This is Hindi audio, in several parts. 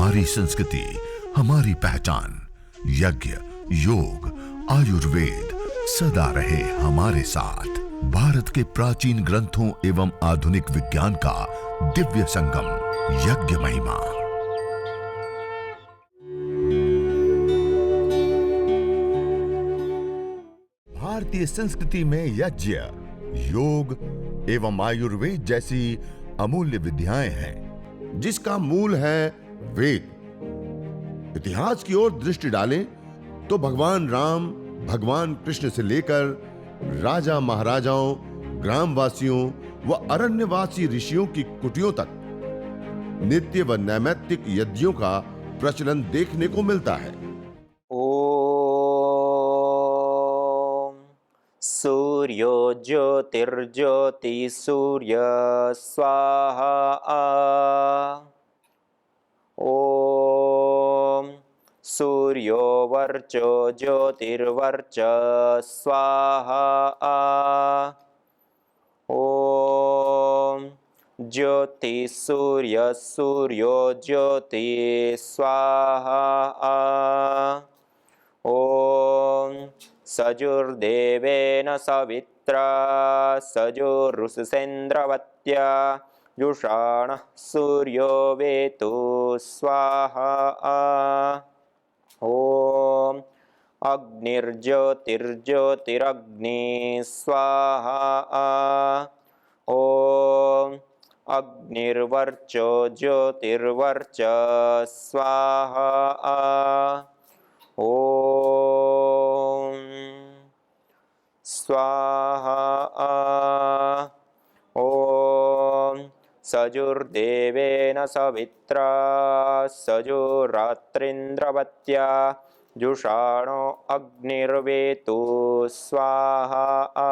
हमारी संस्कृति, हमारी पहचान। यज्ञ, योग, आयुर्वेद सदा रहे हमारे साथ। भारत के प्राचीन ग्रंथों एवं आधुनिक विज्ञान का दिव्य संगम, यज्ञ महिमा। भारतीय संस्कृति में यज्ञ, योग एवं आयुर्वेद जैसी अमूल्य विद्याएं हैं, जिसका मूल है वेद। इतिहास की ओर दृष्टि डालें तो भगवान राम, भगवान कृष्ण से लेकर राजा महाराजाओं, ग्रामवासियों व अरण्यवासी ऋषियों की कुटियों तक नित्य व नैमित्तिक यज्ञों का प्रचलन देखने को मिलता है। ओम सूर्यो ज्योतिर्ज्योति सूर्य स्वाहा। ओम सूर्यो वर्चो ज्योतिर्वर्च स्वाहा। ओम ज्योति सूर्य सूर्यो ज्योति स्वाहा। ओम सजुर्देवेन सवित्रा सजुरुषसेन्द्रवत्या जुषाणः सूर्यो वेतु स्वाहा। ओम अग्निर्ज्योतिर्ज्योतिरग्नि स्वाहा। ओम अग्निर्वर्चो ज्योतिर्वर्च स्वाहा। ओम स्वाहा। ओम सजुर्देवेन सवित्रा सजुरात्रिन्द्रवत्या जुषाणो अग्निर्वेतु स्वाहा।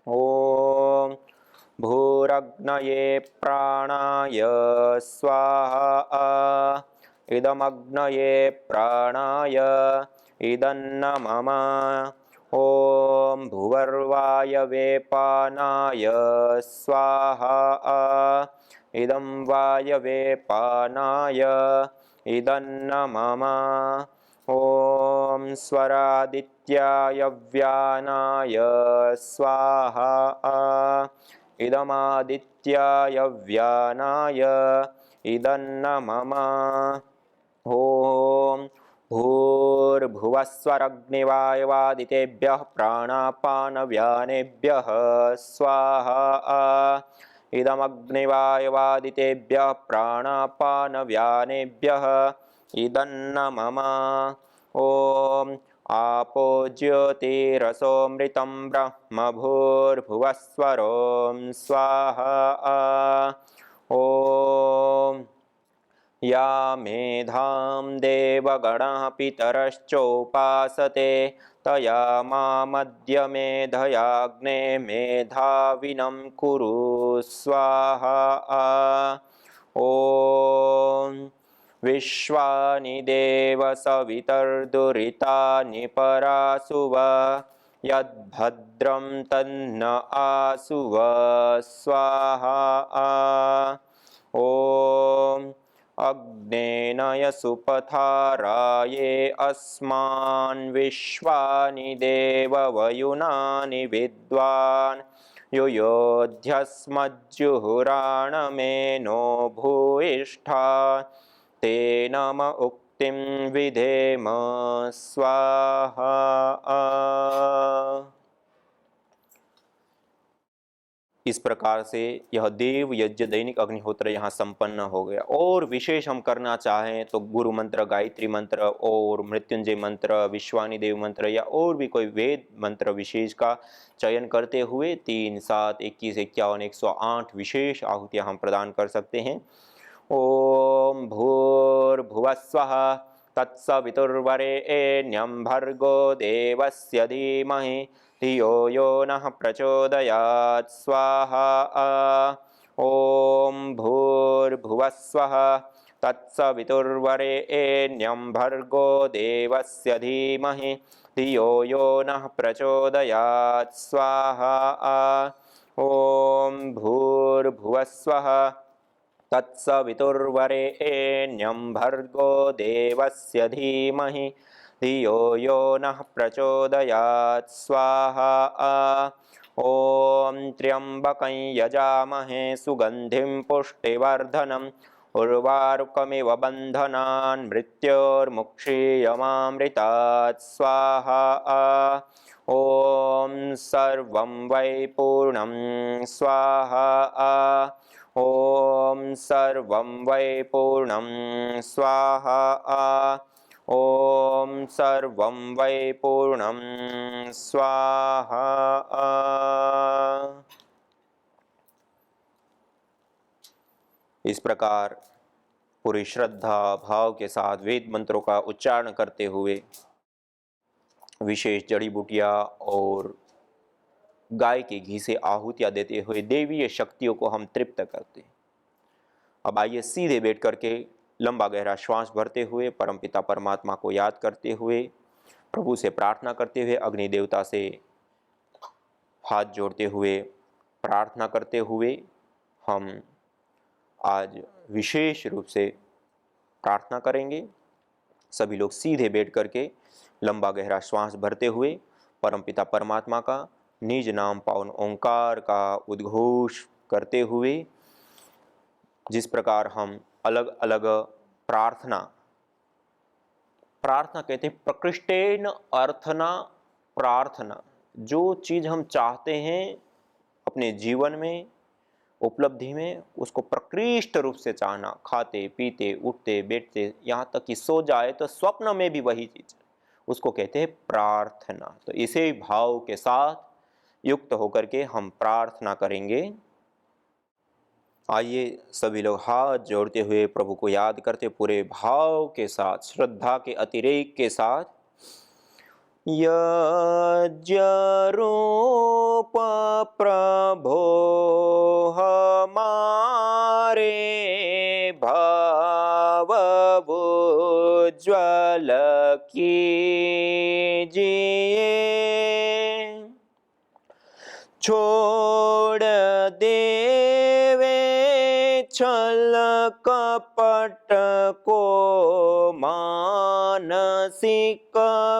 ओम भूरग्नये प्राणाय स्वाहा। इदमग्नये प्राणाय इदन्नमम। ओम भुवर्वायवे पानाय स्वाहा। इदं वायवे पानाय इदन्नमम। ओम स्वरादित्याय व्यानाय स्वाहा। इदमादित्याय व्यानाय इदन्नमम। ओम भूर्भुवस्वरग्निवायवादितेभ्यः प्राणापानव्यानेभ्यः स्वाहा। इदमग्निवायवादितेभ्यः प्राणापानव्यानेभ्यः इदन्नमम। ओम आपो ज्योतिरसोऽमृतं ब्रह्म भूर्भुवस्वरों स्वाहा। ओम या मेधां देवगणः पितरश्चोपासते तया मामद्य मेधयाग्ने मेधाविनं कुरु स्वाहा। ओम विश्वानि देव सवितर्दुरितानि परासुव यद्भद्रं तन्न आसुव स्वाहा। ओम अग्नेनय सुपथाराये अस्मान् विश्वानि देववयुनानि विद्वान् युयोध्यस्मज्जुहुराणमेनो भूयिष्ठा ते नम उक्तिं विधेम स्वाहा। इस प्रकार से यह देव यज्ञ दैनिक अग्निहोत्र यहाँ संपन्न हो गया। और विशेष हम करना चाहें तो गुरु मंत्र, गायत्री मंत्र और मृत्युंजय मंत्र, विश्वानी देव मंत्र या और भी कोई वेद मंत्र विशेष का चयन करते हुए 3, 7, 21, 51, 108 विशेष आहुतियाँ हम प्रदान कर सकते हैं। ओम भूर्भुवस्वः तत्सवितुर्वरेण्यं भर्गो देवस्य धीमहि धियो यो नः प्रचोदयात् स्वाहा। ओम भूर्भुवस्वः तत्सवितुर्वरेण्यं भर्गो देवस्य धीमहि धियो यो नः प्रचोदयात् स्वाहा। ओम भूर्भुवस्वः तत्सवितुर्वरेण्यं भर्गो देवस्य धीमहि धियो यो नः प्रचोदयात् स्वाहा। ॐ त्र्यम्बकं यजामहे सुगन्धिं पुष्टिवर्धनम् उर्वारुकमिव बन्धनान् मृत्योर्मुक्षीयमामृतात् स्वाहा। ॐ सर्वं वै पूर्णं स्वाहा। ॐ सर्वं वै पूर्णं स्वाहा। ॐ सर्वं वै पूर्णं स्वाहा। इस प्रकार पूरी श्रद्धा भाव के साथ वेद मंत्रों का उच्चारण करते हुए विशेष जड़ी बूटियाँ और गाय के घी से आहुतियाँ देते हुए देवीय शक्तियों को हम तृप्त करते हैं। अब आइए सीधे बैठ करके लंबा गहरा श्वास भरते हुए परमपिता परमात्मा को याद करते हुए प्रभु से प्रार्थना करते हुए अग्नि देवता से हाथ जोड़ते हुए प्रार्थना करते हुए हम आज विशेष रूप से प्रार्थना करेंगे। सभी लोग सीधे बैठ करके लंबा गहरा श्वास भरते हुए परमपिता परमात्मा का निज नाम पावन ओंकार का उद्घोष करते हुए जिस प्रकार हम अलग अलग प्रार्थना कहते हैं प्रकृष्टेन अर्थना प्रार्थना, जो चीज़ हम चाहते हैं अपने जीवन में उपलब्धि में उसको प्रकृष्ट रूप से चाहना, खाते पीते उठते बैठते यहाँ तक कि सो जाए तो स्वप्न में भी वही चीज़, उसको कहते हैं प्रार्थना। तो इसे भाव के साथ युक्त होकर के हम प्रार्थना करेंगे। आइए सभी लोग हाथ जोड़ते हुए प्रभु को याद करते पूरे भाव के साथ श्रद्धा के अतिरेक के साथ। यज्ञरूप प्रभो हमारे भाव उज्ज्वल कीजिए, छोड़ देवे छल कपट को मानसिक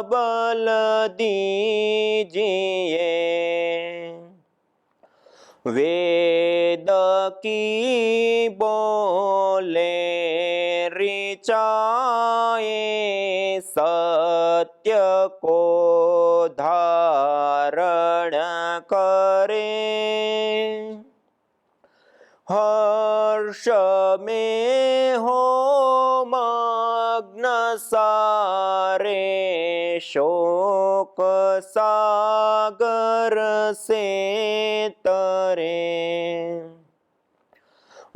बल दीजिए, वेद की बोले ऋचाए सत्य को धारण करे, हर्ष में हो मग्न सारे शोक सागर से तरे,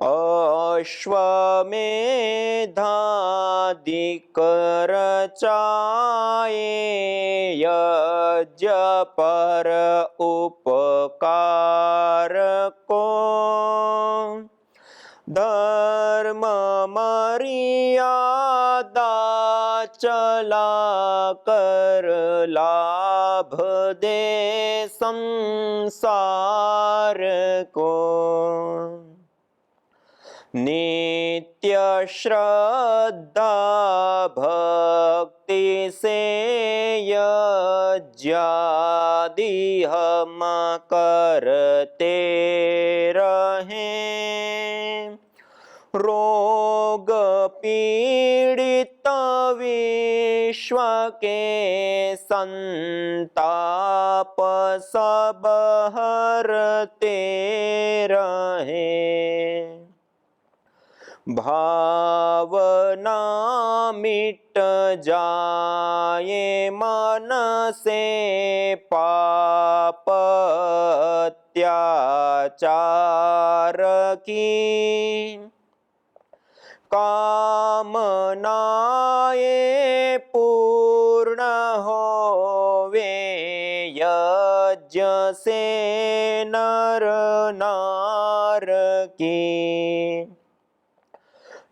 अश्वमेधादिक रचाए यज्ञ पर उपकार को, धर्म मर्यादा चला कर लाभ दे संसार को, नित्य श्रद्धा भक्ति से यज्ञादि हम करते रहें, रोग पीड़ित विश्व के संताप सब हरते रहें, भावना मिट जाए मन से पाप अत्याचार की, कामनाएं पूर्ण होवे यज्ञ से नर नार की,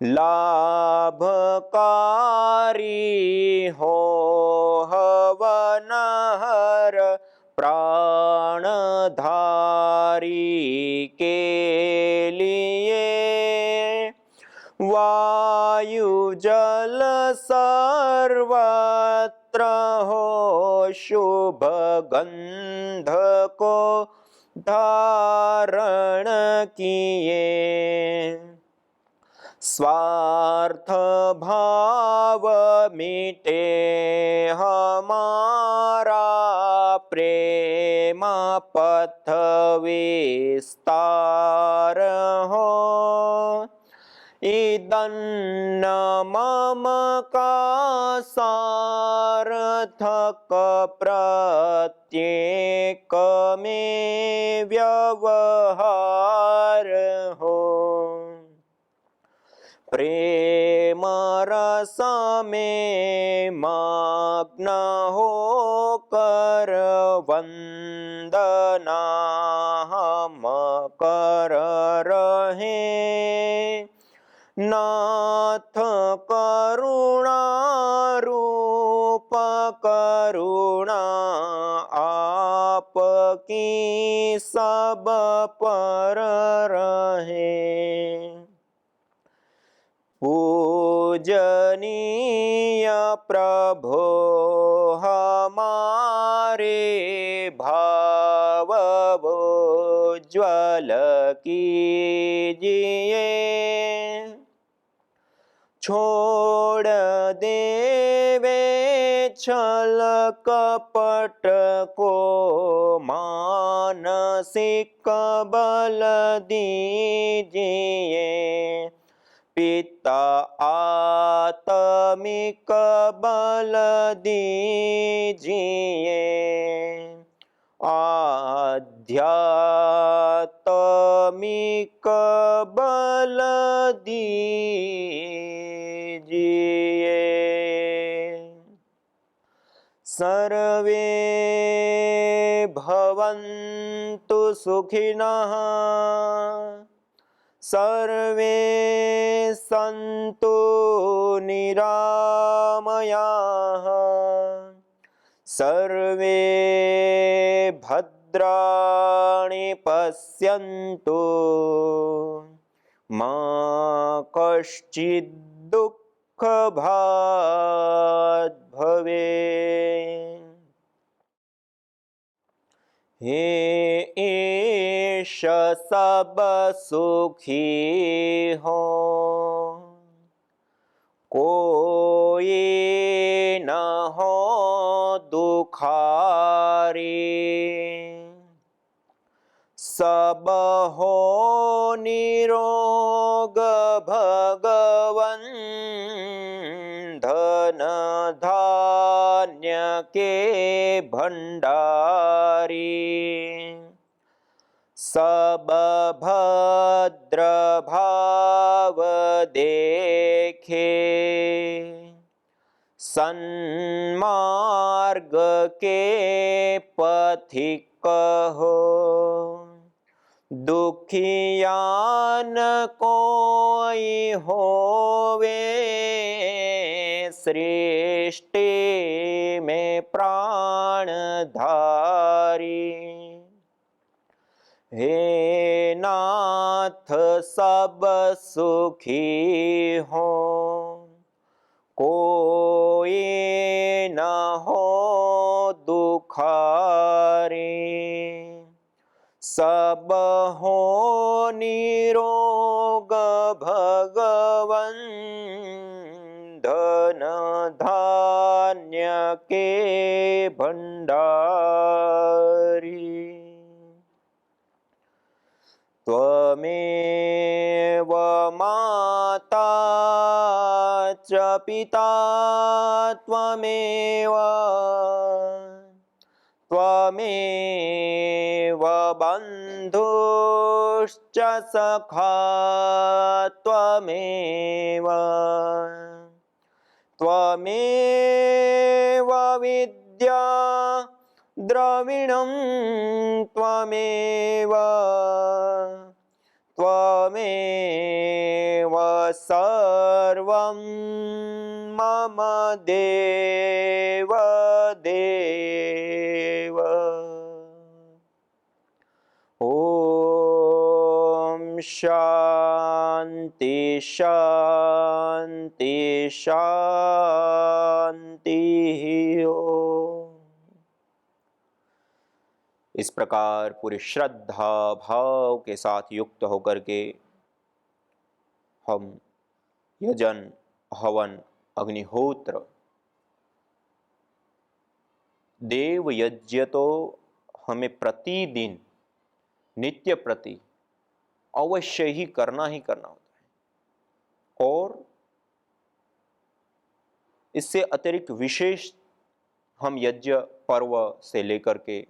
लाभकारी हो हवन हर प्राणधारी के लिए, वायु जल सर्वत्र हो शुभ गंध को धारण किए। स्वार्थ भाव मिटे हमारा, प्रेम पथ विस्तार हो। इदन्न मम का सार्थक प्रत्येक में व्यवहार हो। प्रेम रस में मग्न होकर वंदना हम कर रहे। नाथ करुणा रूप करुणा आपकी सब पर रहे। पूजनीय प्रभो हमारे भाव उज्ज्वल कीजिए। छोड़ देवे छल कपट को, मानसिक बल दीजिए। पिता आत्मिक बल दीजिए। आध्यात्मिक बल दीजिए। सर्वे भवन्तु सुखिनः, सर्वे सन्तु निरामयाः, सर्वे भद्राणि पश्यन्तु, मा कश्चित् दुःखभाग् भवेत्। हे ईश सब सुखी हो, कोई न हो दुखारी। सब हो निरोग भगवन, धन धान्य के भंडारी। सब भद्र भाव देखे, सन्मार्ग के पथिक हो। दुखियान कोई होवे, सृष्टि में प्राणधारी। हे नाथ सब सुखी हो, कोई न हो दुखारी। सब हो निरोग भगवन, धन धान्य के भंडारी। त्वमेव माता च पिता त्वमेव, त्वमेव बन्धुश्च सखा त्वमेव, त्वमेव विद्या द्रविणं त्वमेव, त्वमेव सर्वं मम देव देव। ॐ शान्ति शांति शांति ओम। इस प्रकार पूरी श्रद्धा भाव के साथ युक्त होकर के हम यजन, हवन, अग्निहोत्र, देव यज्ञ तो हमें प्रतिदिन नित्य प्रति अवश्य ही करना होता है। और इससे अतिरिक्त विशेष हम यज्ञ पर्व से लेकर के,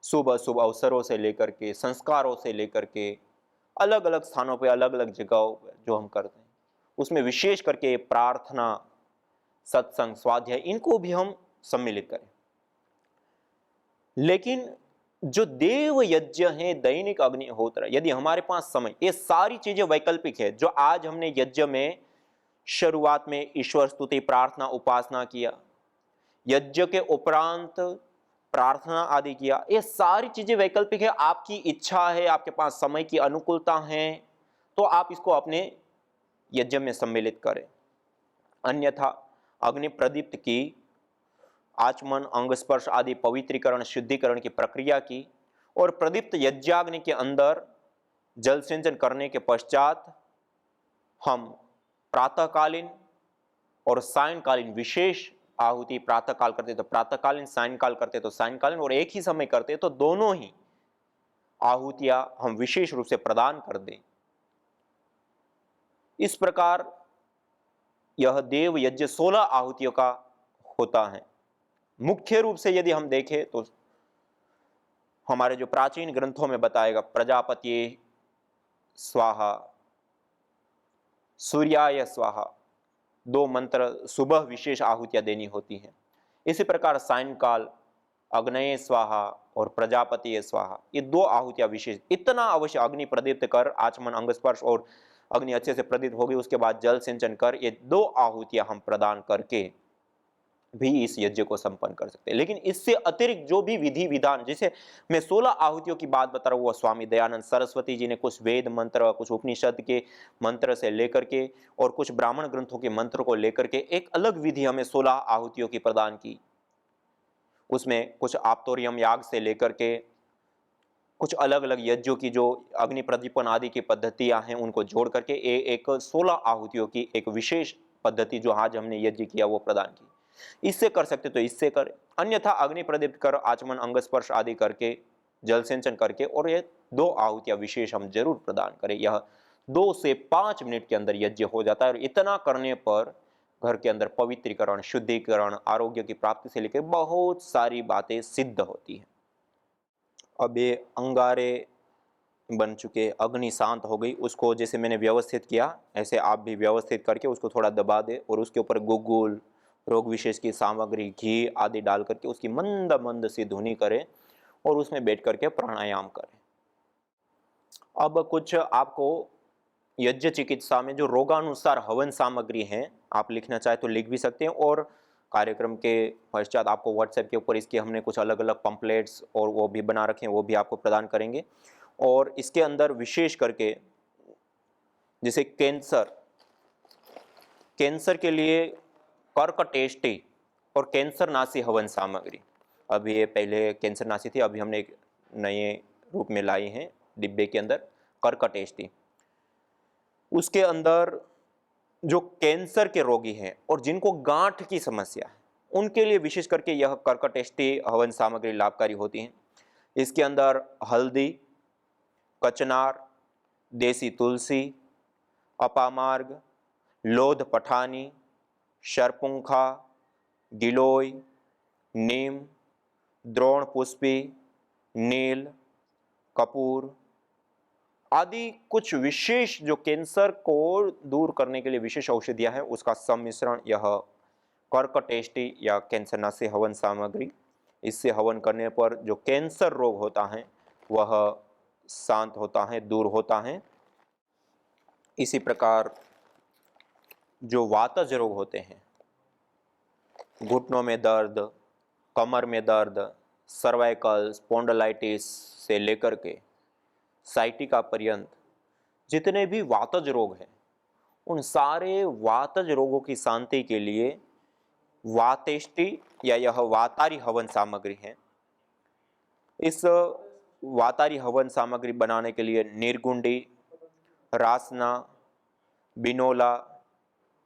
शुभ शुभ अवसरों से लेकर के, संस्कारों से लेकर के, अलग अलग स्थानों पे, अलग अलग जगहों पे जो हम करते हैं, उसमें विशेष करके प्रार्थना, सत्संग, स्वाध्याय, इनको भी हम सम्मिलित करें। लेकिन जो देव यज्ञ है, दैनिक अग्निहोत्र, यदि हमारे पास समय, ये सारी चीजें वैकल्पिक है। जो आज हमने यज्ञ में शुरुआत में ईश्वर स्तुति, प्रार्थना, उपासना किया, यज्ञ के उपरांत प्रार्थना आदि किया, ये सारी चीजें वैकल्पिक है। आपकी इच्छा है, आपके पास समय की अनुकूलता है, तो आप इसको अपने यज्ञ में सम्मिलित करें। अन्यथा अग्नि प्रदीप्त की, आचमन, अंग स्पर्श आदि पवित्रीकरण, शुद्धिकरण की प्रक्रिया की और प्रदीप्त यज्ञाग्नि के अंदर जल सिंचन करने के पश्चात हम प्रातःकालीन और सायंकालीन विशेष आहुति, प्रातःकाल करते तो प्रातःकालीन, सायंकाल करते तो सायंकालीन, और एक ही समय करते तो दोनों ही आहुतियां हम विशेष रूप से प्रदान कर दें। इस प्रकार यह देव यज्ञ 16 आहुतियों का होता है। मुख्य रूप से यदि हम देखें तो हमारे जो प्राचीन ग्रंथों में बताएगा, प्रजापति स्वाहा, सूर्याय स्वाहा, 2 मंत्र सुबह विशेष आहुतियां देनी होती हैं। इसी प्रकार सायंकाल अग्नये स्वाहा और प्रजापति स्वाहा, ये 2 आहुतियां विशेष। इतना अवश्य अग्नि प्रदीप्त कर, आचमन, अंग स्पर्श और अग्नि अच्छे से प्रदीप्त होगी, उसके बाद जल सिंचन कर, ये 2 आहुतियां हम प्रदान करके भी इस यज्ञ को संपन्न कर सकते हैं। लेकिन इससे अतिरिक्त जो भी विधि विधान, जैसे मैं 16 आहुतियों की बात बता रहा हूँ, स्वामी दयानंद सरस्वती जी ने कुछ वेद मंत्र, कुछ उपनिषद के मंत्र से लेकर के और कुछ ब्राह्मण ग्रंथों के मंत्र को लेकर के एक अलग विधि हमें 16 आहुतियों की प्रदान की। उसमें कुछ आप्तोरियम याग से लेकर के कुछ अलग अलग यज्ञों की जो अग्नि प्रदीपन आदि की पद्धतियां हैं, उनको जोड़ करके एक 16 आहुतियों की एक विशेष पद्धति जो आज हमने यज्ञ किया वो प्रदान की। इससे कर सकते तो इससे करें, अन्यथा अग्नि प्रदीप्त कर, आचमन, अंग स्पर्श आदि करके, जल सिंचन करके, और ये 2 आहुतियां विशेष हम जरूर प्रदान करें। यह 2 से 5 मिनट के अंदर यज्ञ हो जाता है। और इतना करने पर घर के अंदर पवित्रीकरण, शुद्धिकरण, आरोग्य की प्राप्ति से लेकर बहुत सारी बातें सिद्ध होती हैं। अब ये अंगारे बन चुके, अग्नि शांत हो गई, उसको जैसे मैंने व्यवस्थित किया, ऐसे आप भी व्यवस्थित करके उसको थोड़ा दबा दे और उसके ऊपर गुग्गुल, रोग विशेष की सामग्री, घी आदि डाल करके उसकी मंद मंद सी धुनी करें और उसमें बैठ करके प्राणायाम करें। अब कुछ आपको यज्ञ चिकित्सा में जो रोगानुसार हवन सामग्री है, आप लिखना चाहे तो लिख भी सकते हैं, और कार्यक्रम के पश्चात आपको व्हाट्सएप के ऊपर इसके हमने कुछ अलग अलग पंपलेट्स और वो भी बना रखे हैं, वो भी आपको प्रदान करेंगे। और इसके अंदर विशेष करके जैसे कैंसर के लिए कर्कटेष्टि और कैंसर नाशी हवन सामग्री, अभी ये पहले कैंसर नाशी थी, अभी हमने एक नए रूप में लाई हैं डिब्बे के अंदर कर्कटेष्टि। उसके अंदर जो कैंसर के रोगी हैं और जिनको गांठ की समस्या है, उनके लिए विशेष करके यह कर्कटेष्टि हवन सामग्री लाभकारी होती है। इसके अंदर हल्दी, कचनार, देसी तुलसी, अपामार्ग, लोध पठानी, शरपुंखा, गिलोय, नीम, द्रोण पुष्पी, नील, कपूर आदि कुछ विशेष जो कैंसर को दूर करने के लिए विशेष औषधियां हैं, उसका सम्मिश्रण यह कर्कटेष्टि या कैंसरनाशी हवन सामग्री, इससे हवन करने पर जो कैंसर रोग होता है वह शांत होता है, दूर होता है। इसी प्रकार जो वातज रोग होते हैं, घुटनों में दर्द, कमर में दर्द, सर्वाइकल स्पॉन्डिलाइटिस से लेकर के साइटिका पर्यंत जितने भी वातज रोग हैं, उन सारे वातज रोगों की शांति के लिए वातेष्टि या यह वातारी हवन सामग्री है। इस वातारी हवन सामग्री बनाने के लिए निर्गुंडी, रासना, बिनोला,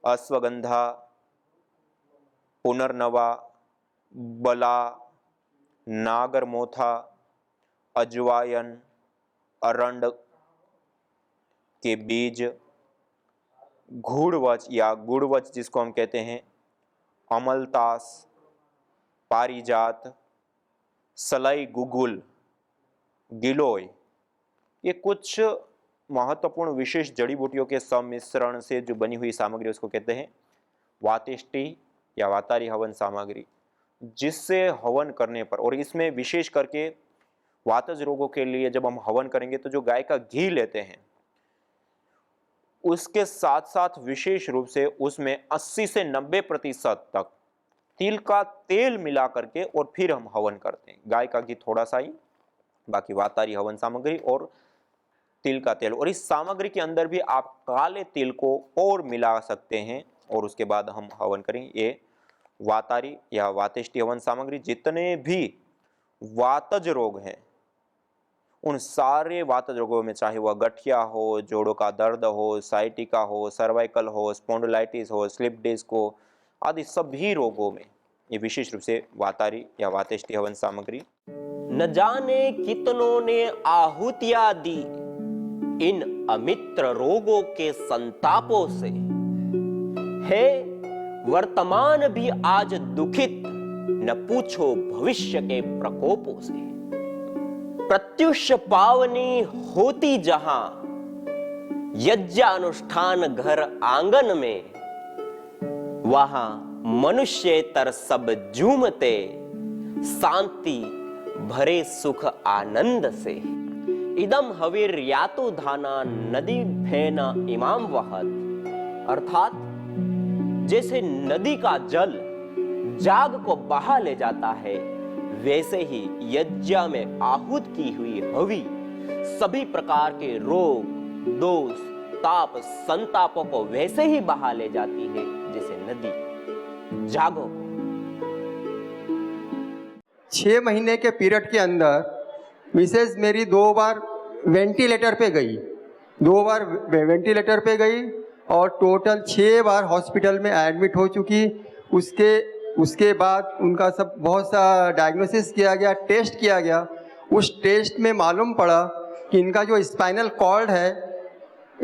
अश्वगंधा, पुनर्नवा, बला, नागरमोथा, अजवायन, अरंड के बीज, घूड़वच या गुड़वच जिसको हम कहते हैं, अमलतास, पारिजात, सलाई गुगुल, गिलोय, ये कुछ महत्वपूर्ण विशेष जड़ी बूटियों के सम्मिश्रण से जो बनी हुई सामग्री उसको कहते हैं वातेष्टि या वातारी हवन सामग्री, जिससे हवन करने पर, और इसमें विशेष करके वातज रोगों के लिए जब हम हवन करेंगे तो जो गाय का घी लेते हैं उसके साथ साथ विशेष रूप से उसमें 80 से 90% तक तिल का तेल मिला करके और फिर हम हवन करते हैं। गाय का घी थोड़ा सा ही, बाकी वातारी हवन सामग्री और तिल का तेल, और इस सामग्री के अंदर भी आप काले तिल को और मिला सकते हैं और उसके बाद हम हवन करेंगे। ये वातारी या वातेष्टि हवन सामग्री जितने भी वातज रोग हैं, उन सारे वातज रोगों में, चाहे वह गठिया हो, जोड़ों का दर्द हो, साइटिका हो, सर्वाइकल हो, स्पॉन्डिलाइटिस हो, स्लिप डिस्क हो, आदि सभी रोगों में ये विशेष रूप से वातारी या वातेष्टि हवन सामग्री। न जाने कितनों ने आहुतियां दी इन अमित्र रोगों के संतापों से, है वर्तमान भी आज दुखित, न पूछो भविष्य के प्रकोपों से। प्रत्युष पावनी होती जहां यज्ञानुष्ठान घर आंगन में, वहां मनुष्येतर सब झूमते शांति भरे सुख आनंद से। इदम हवीर यातु धाना नदी फेना इमाम वहत, अर्थात जैसे नदी का जल जाग को बहा ले जाता है, वैसे ही यज्ञ में आहूत की हुई हवि सभी प्रकार के रोग, दोष, ताप, संतापों को वैसे ही बहा ले जाती है जैसे नदी। जागो। 6 महीने के पीरियड के अंदर मिसेज मेरी 2 बार वेंटिलेटर पे गई, 2 बार वेंटिलेटर पे गई और टोटल 6 बार हॉस्पिटल में एडमिट हो चुकी। उसके बाद उनका सब बहुत सा डायग्नोसिस किया गया, टेस्ट किया गया। उस टेस्ट में मालूम पड़ा कि इनका जो स्पाइनल कॉर्ड है,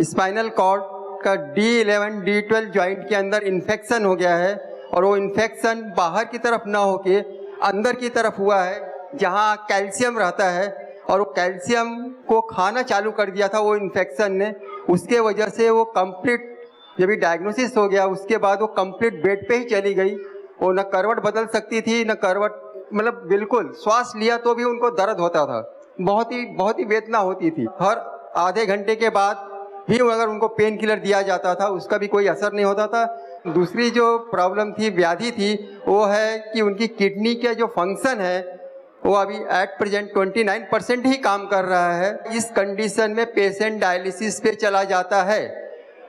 स्पाइनल कॉर्ड का D11, D12 जॉइंट के अंदर इन्फेक्शन हो गया है, और वो इन्फेक्शन बाहर की तरफ ना होके अंदर की तरफ हुआ है, जहाँ कैल्शियम रहता है, और वो कैल्शियम को खाना चालू कर दिया था वो इन्फेक्शन ने। उसके वजह से वो कंप्लीट, जब ये डायग्नोसिस हो गया उसके बाद वो कंप्लीट बेड पे ही चली गई। वो न करवट बदल सकती थी, न करवट, मतलब बिल्कुल श्वास लिया तो भी उनको दर्द होता था, बहुत ही वेदना होती थी। हर आधे घंटे के बाद भी अगर उनको पेन किलर दिया जाता था उसका भी कोई असर नहीं होता था। दूसरी जो प्रॉब्लम थी, व्याधि थी, वो है कि उनकी किडनी का जो फंक्शन है वो अभी एट प्रेजेंट 29% ही काम कर रहा है। इस कंडीशन में पेशेंट डायलिसिस पे चला जाता है,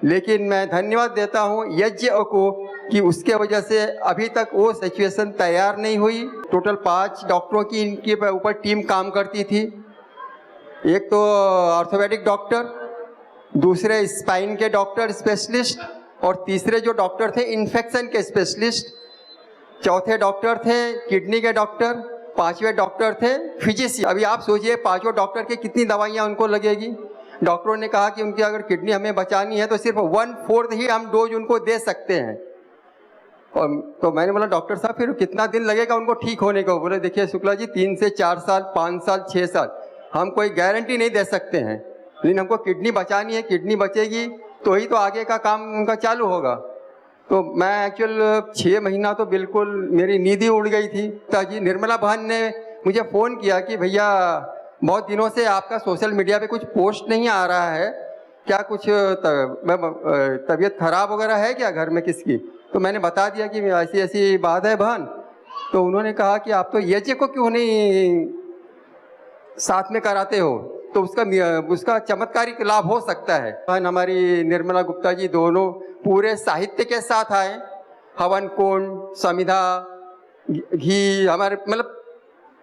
लेकिन मैं धन्यवाद देता हूँ यज्ञ को कि उसके वजह से अभी तक वो सिचुएशन तैयार नहीं हुई। टोटल 5 डॉक्टरों की इनके ऊपर टीम काम करती थी। एक तो ऑर्थोपेडिक डॉक्टर, दूसरे स्पाइन के डॉक्टर स्पेशलिस्ट, और तीसरे जो डॉक्टर थे इन्फेक्शन के स्पेशलिस्ट, चौथे डॉक्टर थे किडनी के डॉक्टर, 5वें डॉक्टर थे फिजिशियन। अभी आप सोचिए 5 डॉक्टर के कितनी दवाइयाँ उनको लगेगी। डॉक्टरों ने कहा कि उनकी अगर किडनी हमें बचानी है तो सिर्फ 1/4 ही हम डोज उनको दे सकते हैं। और तो मैंने बोला डॉक्टर साहब फिर कितना दिन लगेगा उनको ठीक होने को? बोले देखिए शुक्ला जी 3 से 4 साल, 5 साल, 6 साल हम कोई गारंटी नहीं दे सकते हैं, लेकिन हमको किडनी बचानी है, किडनी बचेगी तो ही तो आगे का काम उनका चालू होगा। तो मैं एक्चुअल 6 महीना तो बिल्कुल मेरी नींद ही उड़ गई थी। ताकि निर्मला बहन ने मुझे फ़ोन किया कि भैया बहुत दिनों से आपका सोशल मीडिया पे कुछ पोस्ट नहीं आ रहा है, क्या कुछ तबीयत खराब वगैरह है क्या घर में किसकी? तो मैंने बता दिया कि ऐसी ऐसी बात है बहन। तो उन्होंने कहा कि आप तो यज्ञ को क्यों नहीं साथ में कराते हो? तो उसका चमत्कारिक लाभ हो सकता है। हमारी निर्मला गुप्ता जी दोनों पूरे साहित्य के साथ आए, हवन कुंड, समिधा, घी, हमारे मतलब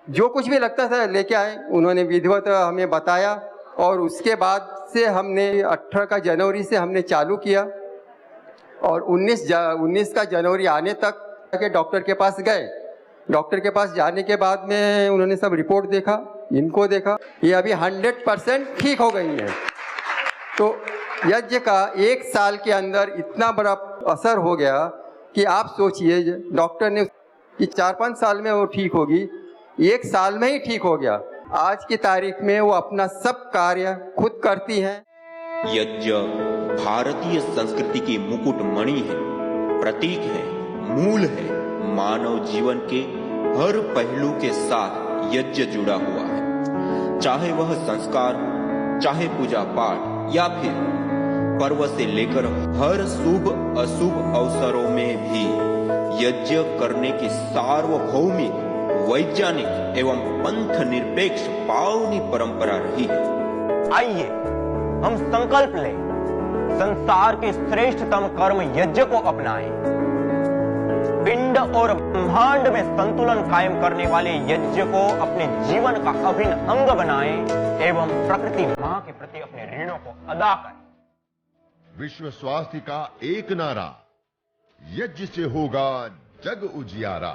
जो कुछ भी लगता था लेके आए, उन्होंने विधिवत हमें बताया। और उसके बाद से हमने 18 जनवरी से हमने चालू किया और 19 का जनवरी आने तक के डॉक्टर के पास गए। डॉक्टर के पास जाने के बाद में उन्होंने सब रिपोर्ट देखा, इनको देखा, ये अभी 100% ठीक हो गई है। तो यज्ञ का 1 साल के अंदर इतना बड़ा असर हो गया कि आप सोचिए, डॉक्टर ने कि 4-5 साल में वो ठीक होगी, 1 साल में ही ठीक हो गया। आज की तारीख में वो अपना सब कार्य खुद करती हैं। यज्ञ भारतीय संस्कृति की मुकुट मणि है, प्रतीक है, मूल है। मानव जीवन के हर पहलू के साथ यज्ञ जुड़ा हुआ है, चाहे वह संस्कार, चाहे पूजा पाठ या फिर पर्व से लेकर हर शुभ अशुभ अवसरों में भी यज्ञ करने की सार्वभौमिक, वैज्ञानिक एवं पंथ निरपेक्ष पावनी परंपरा रही है। आइए हम संकल्प लें, संसार के श्रेष्ठतम कर्म यज्ञ को अपनाएं। पिंड और ब्रह्मांड में संतुलन कायम करने वाले यज्ञ को अपने जीवन का अभिन्न अंग बनाएं एवं प्रकृति मां के प्रति अपने ऋणों को अदा करें। विश्व स्वास्थ्य का एक नारा, यज्ञ से होगा जग उजियारा।